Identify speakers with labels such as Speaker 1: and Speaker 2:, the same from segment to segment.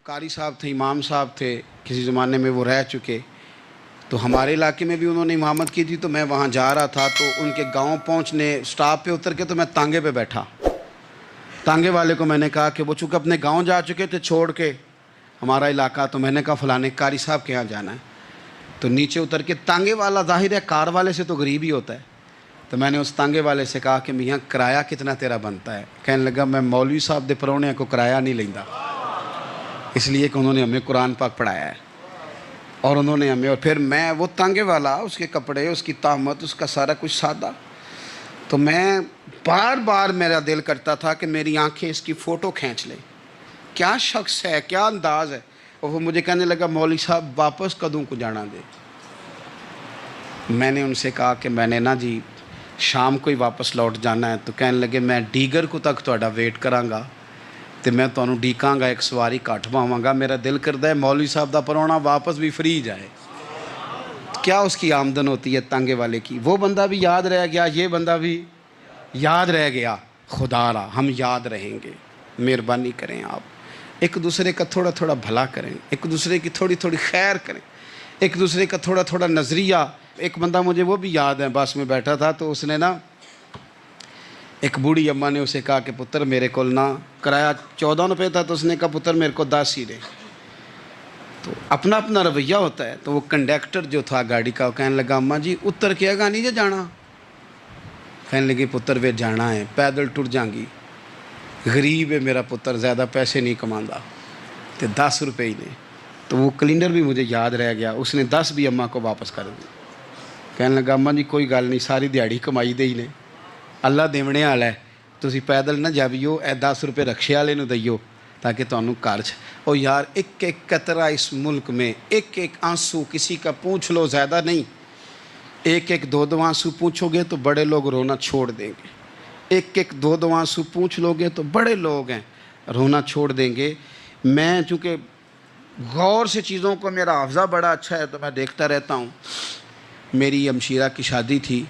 Speaker 1: قاری صاحب تھے، امام صاحب تھے، کسی زمانے میں وہ رہ چکے، تو ہمارے علاقے میں بھی انہوں نے امامت کی تھی، تو میں وہاں جا رہا تھا، تو ان کے گاؤں پہنچنے سٹاپ پہ اتر کے تو میں تانگے پہ بیٹھا. تانگے والے کو میں نے کہا کہ وہ چونکہ اپنے گاؤں جا چکے تھے چھوڑ کے ہمارا علاقہ، تو میں نے کہا فلانے قاری صاحب کے یہاں جانا ہے. تو نیچے اتر کے تانگے والا ظاہر ہے کار والے سے تو غریب ہی ہوتا ہے، تو میں نے اس تانگے والے سے کہا کہ میاں کرایہ کتنا تیرا بنتا ہے؟ کہنے لگا میں مولوی صاحب دے پرونے کو کرایہ نہیں لیندا، اس لیے کہ انہوں نے ہمیں قرآن پاک پڑھایا ہے اور انہوں نے ہمیں. اور پھر میں وہ تانگے والا، اس کے کپڑے، اس کی طامت، اس کا سارا کچھ سادہ، تو میں بار بار میرا دل کرتا تھا کہ میری آنکھیں اس کی فوٹو کھینچ لیں، کیا شخص ہے، کیا انداز ہے. اور وہ مجھے کہنے لگا مولوی صاحب واپس کدوں کو جانا دے. میں نے ان سے کہا کہ میں نے نا جی شام کو ہی واپس لوٹ جانا ہے. تو کہنے لگے میں ڈیگر کو تک تہاڈا ویٹ کراں گا تو میں تمہیں ڈیکاں گا، ایک سواری کٹ پاواں گا. میرا دل کردا ہے مولوی صاحب دا پرونا واپس بھی فری جائے. کیا اس کی آمدن ہوتی ہے تانگے والے کی. وہ بندہ بھی یاد رہ گیا، یہ بندہ بھی یاد رہ گیا. خدا را ہم یاد رہیں گے. مہربانی کریں آپ ایک دوسرے کا تھوڑا تھوڑا بھلا کریں، ایک دوسرے کی تھوڑی تھوڑی خیر کریں، ایک دوسرے کا تھوڑا تھوڑا نظریہ. ایک بندہ مجھے وہ بھی یاد ہے، بس میں بیٹھا تھا تو اس نے نا، ایک بوڑھی اماں نے اسے کہا کہ پتر میرے کو نا کرایہ 14 روپے تھا، تو اس نے کہا پتر میرے کو 10 ہی دے. تو اپنا اپنا رویہ ہوتا ہے. تو وہ کنڈکٹر جو تھا گاڑی کا، وہ کہنے لگا اماں جی اتر کے گا نہیں جے جانا؟ کہنے لگی پتر وے جانا ہے، پیدل ٹر جائیں گی، غریب ہے میرا پتر، زیادہ پیسے نہیں کماندا، تو 10 روپے ہی نے. تو وہ کلینڈر بھی مجھے یاد رہ گیا، اس نے 10 بھی اماں کو واپس کر دی. کہنے لگا اماں جی کوئی گل نہیں، ساری دیہڑی کمائی دے ہی نے، اللہ دیونے والا ہے، تسی پیدل نہ جاویو، اے 10 روپے رکشے والے نو دئیو تاکہ تانوں گھر چ. او یار ایک ایک قطرہ اس ملک میں، ایک ایک آنسو کسی کا پوچھ لو، زیادہ نہیں، ایک ایک دو دو آنسو پوچھو گے تو بڑے لوگ رونا چھوڑ دیں گے. ایک ایک دو دو آنسو پوچھ لو گے تو بڑے لوگ ہیں رونا چھوڑ دیں گے. میں چونکہ غور سے چیزوں کو، میرا حافظہ بڑا اچھا ہے تو میں دیکھتا رہتا ہوں. میری ہمشیرہ کی شادی تھی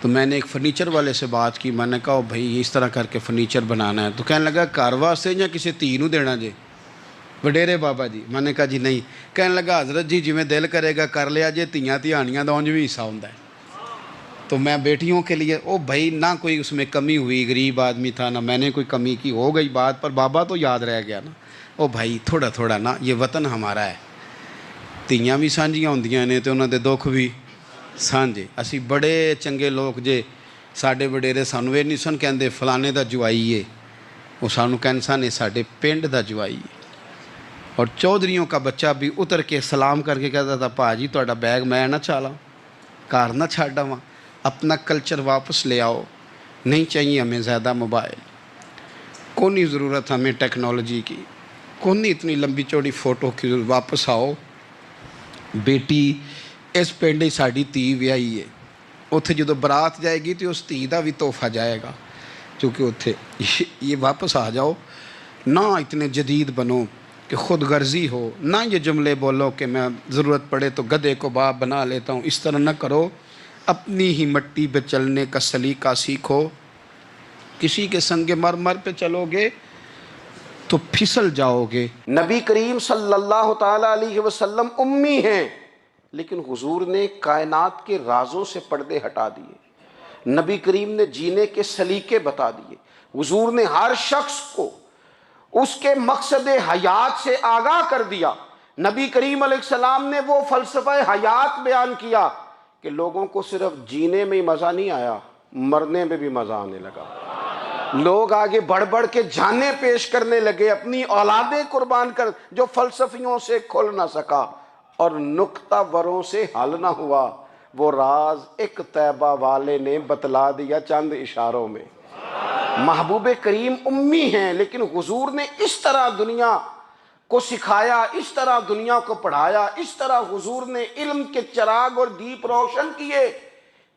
Speaker 1: تو میں نے ایک فرنیچر والے سے بات کی. میں نے کہا بھائی اس طرح کر کے فرنیچر بنانا ہے. تو کہنے لگا گھر واسطے یا کسی تھی نو دینا جے؟ وڈیرے بابا جی. میں نے کہا جی نہیں. کہنے لگا حضرت جی جویں دل کرے گا کر لیا جے، تھیاں تہانیاں دا اونج بھی حصہ ہوندا ہے. تو میں بیٹیوں کے لیے بھائی نہ کوئی اس میں کمی ہوئی، غریب آدمی تھا نہ میں نے کوئی کمی کی، ہو گئی بات. پر بابا تو یاد رہ گیا نا. بھائی تھوڑا تھوڑا نا، یہ وطن ہمارا ہے، تھیاں بھی سانجیاں ہوندیاں نے تو انہاں دے دکھ بھی سانجے. اسی بڑے چنگے لوگ جے، ساڈے وڈیرے سانوں یہ نہیں سن کہندے فلانے دا جوائی ہے، وہ سانوں کہن سن ساڈے پنڈ دا جوائی ہے. اور چودھریوں کا بچہ بھی اتر کے سلام کر کے کہتا تھا پا جی تہاڈا بیگ میں نہ چالاں، گھر نہ چھڈ آواں، اپنا کلچر واپس لے آؤ. نہیں چاہیے ہمیں زیادہ موبائل، کونی ضرورت ہمیں ٹیکنالوجی کی، کونی اتنی لمبی چوڑی فوٹو کی. واپس آؤ. بیٹی اس پنڈ ہی ساڈی تھی ویاہی ہے، اتھے جدو برات جائے گی تو اس تھی دا بھی تحفہ جائے گا، کیونکہ اتھے یہ واپس آ جاؤ. نہ اتنے جدید بنو کہ خود غرضی ہو، نہ یہ جملے بولو کہ میں ضرورت پڑے تو گدھے کو باپ بنا لیتا ہوں. اس طرح نہ کرو. اپنی ہی مٹی پہ چلنے کا سلیقہ سیکھو. کسی کے سنگ مرمر پہ چلو گے تو پھسل جاؤ گے. نبی کریم صلی اللہ تعالیٰ علیہ وسلم امی ہیں، لیکن حضور نے کائنات کے رازوں سے پردے ہٹا دیے. نبی کریم نے جینے کے سلیقے بتا دیے. حضور نے ہر شخص کو اس کے مقصد حیات سے آگاہ کر دیا. نبی کریم علیہ السلام نے وہ فلسفہ حیات بیان کیا کہ لوگوں کو صرف جینے میں ہی مزہ نہیں آیا، مرنے میں بھی مزہ آنے لگا. لوگ آگے بڑھ بڑھ کے جانیں پیش کرنے لگے، اپنی اولادیں قربان کر. جو فلسفیوں سے کھل نہ سکا اور نکتہ وروں سے حل نہ ہوا، وہ راز ایک طیبہ والے نے بتلا دیا چند اشاروں میں. محبوب کریم امی ہیں، لیکن حضور نے اس طرح دنیا کو سکھایا، اس طرح دنیا کو پڑھایا، اس طرح حضور نے علم کے چراغ اور دیپ روشن کیے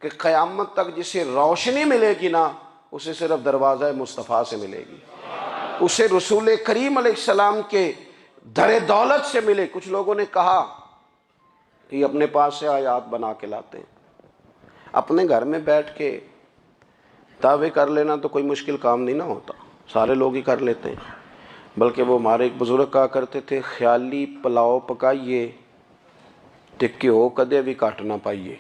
Speaker 1: کہ قیامت تک جسے روشنی ملے گی نا، اسے صرف دروازہ مصطفیٰ سے ملے گی، اسے رسول کریم علیہ السلام کے در دولت سے ملے. کچھ لوگوں نے کہا کہ یہ اپنے پاس سے آیات بنا کے لاتے ہیں. اپنے گھر میں بیٹھ کے دعوے کر لینا تو کوئی مشکل کام نہیں نہ ہوتا، سارے لوگ ہی کر لیتے ہیں. بلکہ وہ ہمارے ایک بزرگ کہا کرتے تھے خیالی پلاؤ پکائیے ٹک کے ہو کدے بھی کاٹ نہ پائیے،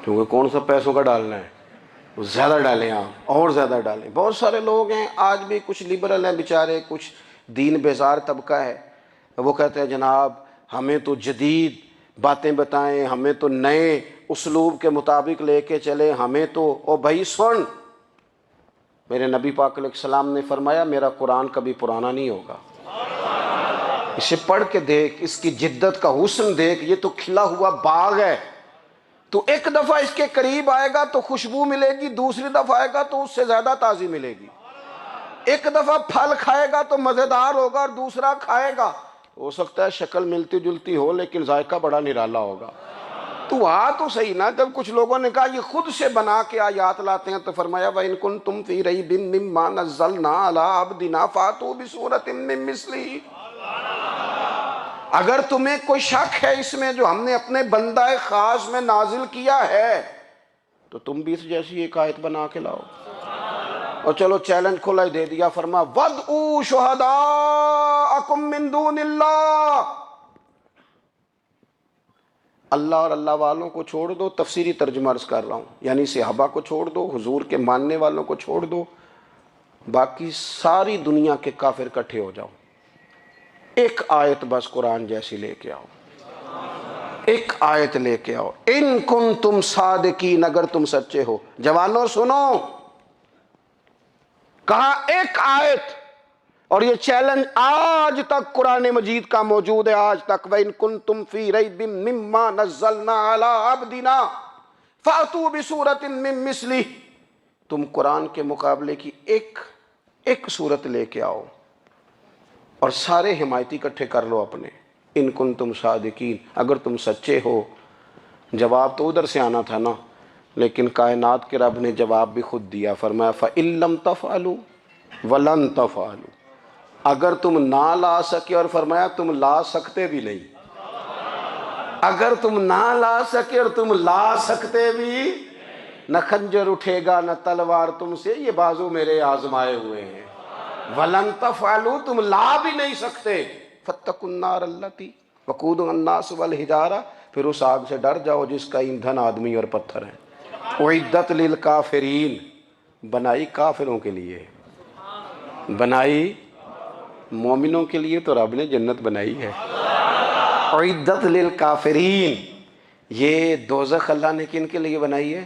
Speaker 1: کیونکہ کون سا پیسوں کا ڈالنا ہے، وہ زیادہ ڈالیں آپ اور زیادہ ڈالیں۔ بہت سارے لوگ ہیں آج بھی، کچھ لبرل ہیں بیچارے، کچھ دین بیزار طبقہ ہے، وہ کہتے ہیں جناب ہمیں تو جدید باتیں بتائیں، ہمیں تو نئے اسلوب کے مطابق لے کے چلیں، ہمیں تو او بھائی سن، میرے نبی پاک علیہ السلام نے فرمایا میرا قرآن کبھی پرانا نہیں ہوگا، اسے پڑھ کے دیکھ، اس کی جدت کا حسن دیکھ، یہ تو کھلا ہوا باغ ہے، تو ایک دفعہ اس کے قریب آئے گا تو خوشبو ملے گی، دوسری دفعہ آئے گا تو اس سے زیادہ تازی ملے گی، ایک دفعہ پھل کھائے گا تو مزیدار ہوگا اور دوسرا کھائے گا ہو سکتا ہے شکل ملتی جلتی ہو لیکن ذائقہ بڑا نرالا ہوگا۔ تو تو صحیح نا، جب کچھ لوگوں نے کہا یہ خود سے بنا کے آیات لاتے ہیں تو فرمایا وَإِن كُنتُمْ فِي رَيْبٍ مِّمَّا نَزَّلْنَا عَلَىٰ عَبْدِنَا فَأْتُوا بِسُورَةٍ مِّن مِّثْلِهِ، اگر تمہیں کوئی شک ہے اس میں جو ہم نے اپنے بندہ خاص میں نازل کیا ہے تو تم بھی اس جیسی ایک آیت بنا کے لاؤ۔ اور چلو چیلنج کھلا ہی دے دیا، فرما وَادْعُوا شُهَدَاءَكُم مِّن دُونِ اللَّهِ، اللہ اور اللہ والوں کو چھوڑ دو، تفسیری ترجمہ عرض کر رہا ہوں، یعنی صحابہ کو چھوڑ دو، حضور کے ماننے والوں کو چھوڑ دو، باقی ساری دنیا کے کافر اکٹھے ہو جاؤ، ایک آیت بس قرآن جیسی لے کے آؤ، ایک آیت لے کے آؤ، ان کنتم صادقین، اگر تم سچے ہو۔ جوانوں سنو، کہا ایک آیت، اور یہ چیلنج آج تک قرآن مجید کا موجود ہے، آج تک وَإِن كُنتُمْ فِي رَيْبٍ مِّمَّا نَزَّلْنَا عَلَىٰ عَبْدِنَا فَأْتُوا بِسُورَةٍ مِّن مِّثْلِهِ، تم قرآن کے مقابلے کی ایک صورت لے کے آؤ اور سارے حمایتی اکٹھے کر لو اپنے، ان کنتم صادقین، اگر تم سچے ہو۔ جواب تو ادھر سے آنا تھا نا، لیکن کائنات کے رب نے جواب بھی خود دیا، فرمایا فَإِن لَّمْ تَفْعَلُوا وَلَن تَفْعَلُوا، اگر تم نہ لا سکے، اور فرمایا تم لا سکتے بھی نہیں، اگر تم نہ لا سکے اور تم لا سکتے بھی، نہ خنجر اٹھے گا نہ تلوار تم سے، یہ بازو میرے آزمائے ہوئے ہیں، وَلَن تَفْعَلُوا، تم لا بھی نہیں سکتے، فَاتَّقُوا النَّارَ الَّتِي وَقُودُهَا النَّاسُ وَالْحِجَارَةُ، پھر اس آگ سے ڈر جاؤ جس کا ایندھن آدمی اور پتھر ہے، اُعِدَّتْ لِلْكَافِرِينَ، بنائی کافروں کے لیے، بنائی مومنوں کے لیے تو رب نے جنت بنائی ہے، اُعِدَّتْ لِلْكَافِرِينَ، یہ دوزخ اللہ نے کن کے لیے بنائی ہے؟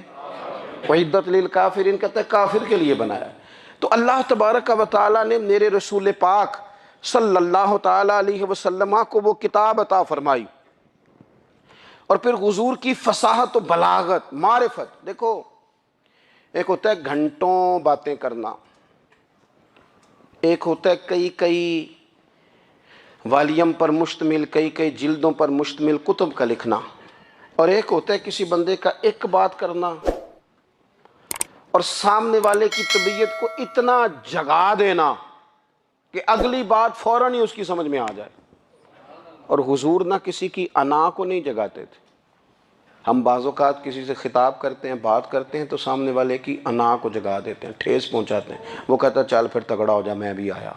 Speaker 1: اُعِدَّتْ لِلْكَافِرِينَ کہتا ہے کافر کے لیے بنایا۔ تو اللہ تبارک و تعالیٰ نے میرے رسول پاک صلی اللہ تعالیٰ علیہ وسلم کو وہ کتاب عطا فرمائی، اور پھر حضور کی فصاحت و بلاغت، معرفت، دیکھو ایک ہوتا ہے گھنٹوں باتیں کرنا، ایک ہوتا ہے کئی والیم پر مشتمل، کئی جلدوں پر مشتمل کتب کا لکھنا، اور ایک ہوتا ہے کسی بندے کا ایک بات کرنا اور سامنے والے کی طبیعت کو اتنا جگا دینا کہ اگلی بات فوراً ہی اس کی سمجھ میں آ جائے۔ اور حضور نہ کسی کی انا کو نہیں جگاتے تھے، ہم بعض اوقات کسی سے خطاب کرتے ہیں، بات کرتے ہیں تو سامنے والے کی انا کو جگا دیتے ہیں، ٹھیس پہنچاتے ہیں، وہ کہتا ہے چل پھر تگڑا ہو جا میں بھی آیا۔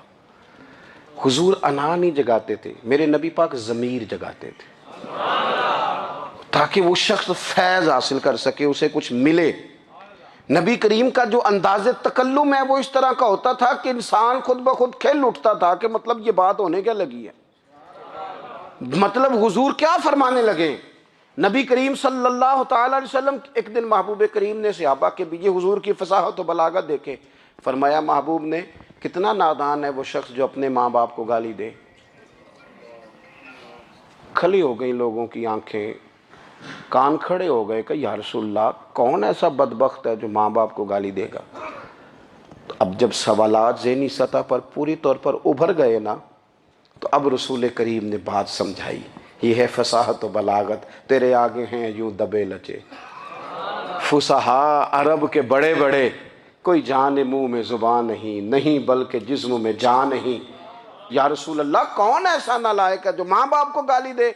Speaker 1: حضور انا نہیں جگاتے تھے، میرے نبی پاک ضمیر جگاتے تھے تاکہ وہ شخص فیض حاصل کر سکے، اسے کچھ ملے۔ نبی کریم کا جو انداز تکلم ہے وہ اس طرح کا ہوتا تھا کہ انسان خود بخود کھل اٹھتا تھا کہ مطلب یہ بات ہونے کیا لگی ہے، مطلب حضور کیا فرمانے لگے۔ نبی کریم صلی اللہ تعالیٰ علیہ وسلم، ایک دن محبوب کریم نے صحابہ کے بیچ حضور کی فصاحت و بلاغت دیکھے، فرمایا محبوب نے کتنا نادان ہے وہ شخص جو اپنے ماں باپ کو گالی دے۔ کھلی ہو گئی لوگوں کی آنکھیں، کان کھڑے ہو گئے کہ یا رسول اللہ کون ایسا بدبخت ہے جو ماں باپ کو گالی دے گا۔ تو اب جب سوالات ذہنی سطح پر پوری طور پر ابھر گئے نا، تو اب رسول کریم نے بات سمجھائی، یہ ہے فصاحت و بلاغت، تیرے آگے ہیں یوں دبے لچے فصحاء عرب کے بڑے بڑے، کوئی جان منہ میں زبان نہیں بلکہ جسم میں جان نہیں۔ یا رسول اللہ کون ایسا نالائق ہے جو ماں باپ کو گالی دے؟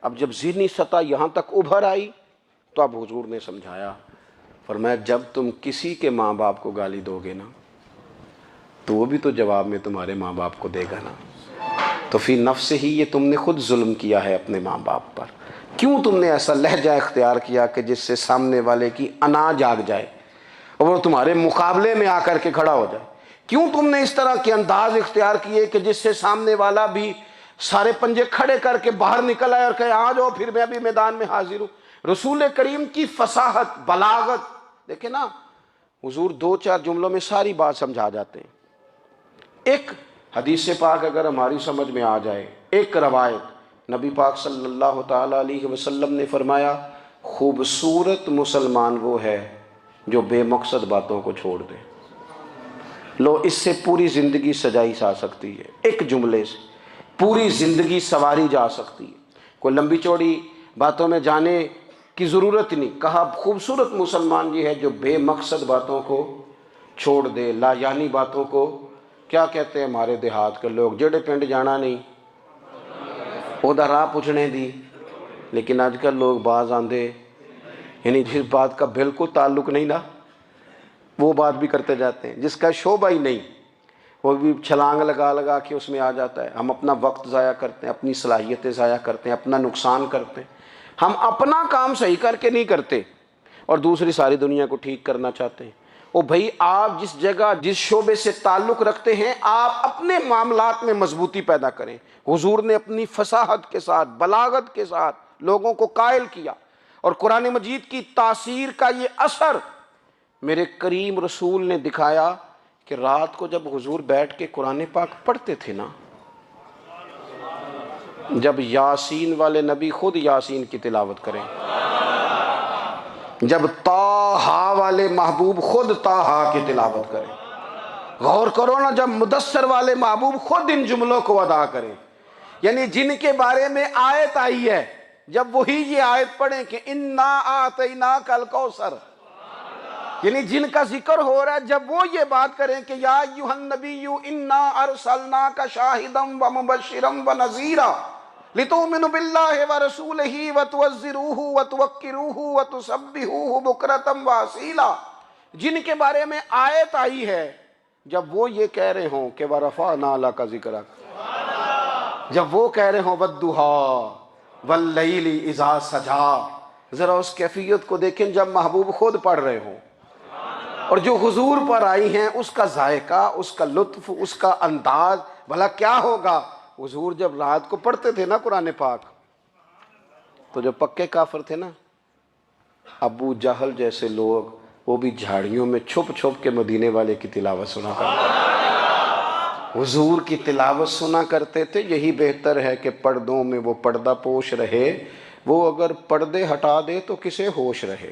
Speaker 1: اب جب ذہنی سطح یہاں تک ابھر آئی تو اب حضور نے سمجھایا، فرمایا جب تم کسی کے ماں باپ کو گالی دو گے نا تو وہ بھی تو جواب میں تمہارے ماں باپ کو دے گا نا. تو فی نفس ہی یہ تم نے خود ظلم کیا ہے اپنے ماں باپ پر. کیوں تم نے ایسا لہجہ اختیار کیا کہ جس سے سامنے والے کی انا جاگ جائے اور وہ تمہارے مقابلے میں آ کر کے کھڑا ہو جائے؟ کیوں تم نے اس طرح کے انداز اختیار کیے کہ جس سے سامنے والا بھی سارے پنجے کھڑے کر کے باہر نکل آئے اور کہے آ جاؤ پھر میں بھی میدان میں حاضر ہوں؟ رسول کریم کی فصاحت، بلاغت دیکھیں نا، حضور 2-4 جملوں میں ساری بات سمجھا جاتے ہیں. ایک حدیث پاک اگر ہماری سمجھ میں آ جائے، ایک روایت نبی پاک صلی اللہ تعالیٰ علیہ وسلم نے فرمایا خوبصورت مسلمان وہ ہے جو بے مقصد باتوں کو چھوڑ دے. لو اس سے پوری زندگی سجائی جا سکتی ہے، ایک جملے سے پوری زندگی سواری جا سکتی ہے. کوئی لمبی چوڑی باتوں میں جانے کی ضرورت نہیں. کہا خوبصورت مسلمان یہ ہے جو بے مقصد باتوں کو چھوڑ دے، لا یعنی باتوں کو. کیا کہتے ہیں ہمارے دیہات کے لوگ، جڑے پنڈ جانا نہیں اودا راہ پوچھنے دی. لیکن آج کل لوگ باز آندے یعنی جس بات کا بالکل تعلق نہیں نا وہ بات بھی کرتے جاتے ہیں، جس کا شعبہ ہی نہیں وہ بھی چھلانگ لگا لگا کے اس میں آ جاتا ہے. ہم اپنا وقت ضائع کرتے ہیں، اپنی صلاحیتیں ضائع کرتے ہیں، اپنا نقصان کرتے ہیں. ہم اپنا کام صحیح کر کے نہیں کرتے اور دوسری ساری دنیا کو ٹھیک کرنا چاہتے ہیں. او بھائی آپ جس جگہ جس شعبے سے تعلق رکھتے ہیں آپ اپنے معاملات میں مضبوطی پیدا کریں. حضور نے اپنی فصاحت کے ساتھ، بلاغت کے ساتھ لوگوں کو قائل کیا. اور قرآن مجید کی تاثیر کا یہ اثر میرے کریم رسول نے دکھایا کہ رات کو جب حضور بیٹھ کے قرآن پاک پڑھتے تھے نا، جب یاسین والے نبی خود یاسین کی تلاوت کریں، جب طٰہٰ والے محبوب خود طٰہٰ کی تلاوت کریں، غور کرو نا، جب مدثر والے محبوب خود ان جملوں کو ادا کریں، یعنی جن کے بارے میں آیت آئی ہے جب وہی یہ آیت پڑھیں کہ اِنَّا أَعْطَيْنَاكَ الْكَوْثَرَ، یعنی جن کا ذکر ہو رہا ہے جب وہ یہ بات کریں کہ یا ایھا النبی انا ارسلناک شاہدا ومبشرا ونذیرا لتؤمنوا باللہ ورسولہ وتعزروہ وتوقروہ وتسبحوہ بکرۃ واصیلا، جن کے بارے میں آیت آئی ہے جب وہ یہ کہہ رہے ہوں کہ ورفعنا لک ذکرک، جب وہ کہہ رہے ہوں والضحیٰ واللیل اذا سجا، ذرا اس کیفیت کو دیکھیں جب محبوب خود پڑھ رہے ہوں اور جو حضور پر آئی ہیں اس کا ذائقہ، اس کا لطف، اس کا انداز بھلا کیا ہوگا. حضور جب رات کو پڑھتے تھے نا قرآن پاک تو جو پکے کافر تھے نا، ابو جہل جیسے لوگ، وہ بھی جھاڑیوں میں چھپ چھپ کے مدینے والے کی تلاوت سنا کرتے تھے، حضور کی تلاوت سنا کرتے تھے. یہی بہتر ہے کہ پردوں میں وہ پردہ پوش رہے، وہ اگر پردے ہٹا دے تو کسے ہوش رہے.